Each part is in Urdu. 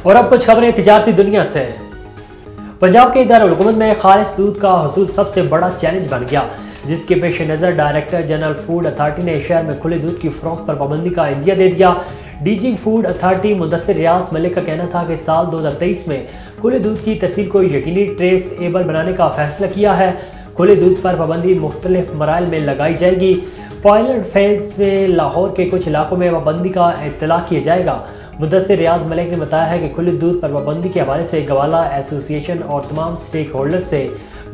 اور اب کچھ خبریں تجارتی دنیا سے۔ پنجاب کے دارالحکومت میں خالص دودھ کا حصول سب سے بڑا چیلنج بن گیا، جس کے پیش نظر ڈائریکٹر جنرل فوڈ اتھارٹی نے شہر میں کھلے دودھ کی فروخت پر پابندی کا عندیہ دے دیا۔ D G food authority Mudassar Riaz Malik کا کہنا تھا کہ سال 2023 میں کھلے دودھ کی ترسیل کو یقینی ٹریس ایبل بنانے کا فیصلہ کیا ہے۔ کھلے دودھ پر پابندی مختلف مراحل میں لگائی جائے گی۔ پائلٹ فیز میں لاہور کے کچھ علاقوں میں پابندی کا اطلاق کیا جائے گا۔ مدثر ریاض ملک نے بتایا ہے کہ کھلے دودھ پر پابندی کے حوالے سے گوالہ ایسوسی ایشن اور تمام سٹیک ہولڈر سے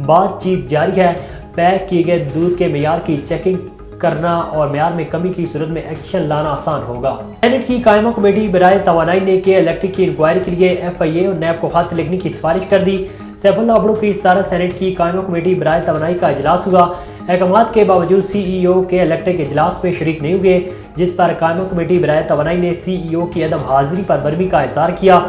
بات چیت جاری ہے۔ پیک کیے گئے دودھ کے معیار کی چیکنگ کرنا اور معیار میں کمی کی صورت میں ایکشن لانا آسان ہوگا۔ سینیٹ کی قائمہ کمیٹی برائے توانائی نے کے الیکٹرک کی انکوائری کے لیے ایف آئی اے اور نیب کو خط لکھنے کی سفارش کر دی۔ سیف اللہ ابڑو کی صدارت سینیٹ کی قائمہ کمیٹی برائے توانائی کا اجلاس ہوا۔ احکامات کے باوجود سی ای او کے الیکٹرک اجلاس میں شریک نہیں ہوئے، جس پر قائمہ کمیٹی برائے توانائی نے سی ای او کی عدم حاضری پر برہمی کا اظہار کیا۔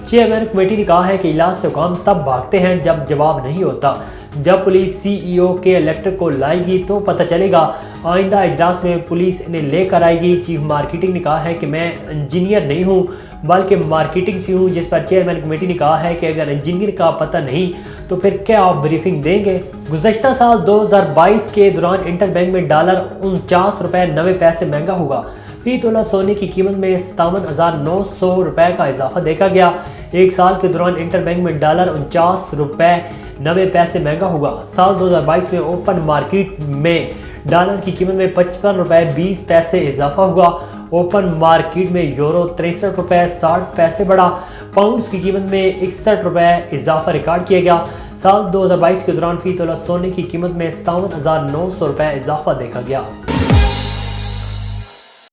چیئرمین کمیٹی نے کہا ہے کہ اجلاس سے حکام تب بھاگتے ہیں جب جواب نہیں ہوتا۔ جب پولیس سی ای او کے الیکٹرک کو لائے گی تو پتہ چلے گا۔ آئندہ اجلاس میں پولیس انہیں لے کر آئے گی۔ چیف مارکیٹنگ نے کہا ہے کہ میں انجینئر نہیں ہوں بلکہ مارکیٹنگ سے ہوں، جس پر چیئرمین کمیٹی نے کہا ہے کہ اگر انجینئر کا پتہ نہیں تو پھر کیا آپ بریفنگ دیں گے۔ گزشتہ سال 2022 کے دوران انٹر بینک میں ڈالر 49.90 مہنگا ہوگا۔ فی تولہ سونے کی قیمت میں 57,900 روپے کا اضافہ دیکھا گیا۔ ایک سال کے دوران انٹر بینک میں ڈالر 49.90 مہنگا ہوگا۔ سال 2022 میں اوپن مارکیٹ میں ڈالر کی قیمت میں 55.20 اضافہ ہوا۔ اوپن مارکیٹ میں یورو 63.60 بڑھا۔ پاؤنڈز کی قیمت میں 61 روپے اضافہ ریکارڈ کیا گیا۔ سال 2022 کے دوران فی تولہ سونے کی قیمت میں 57,900 روپے اضافہ دیکھا گیا۔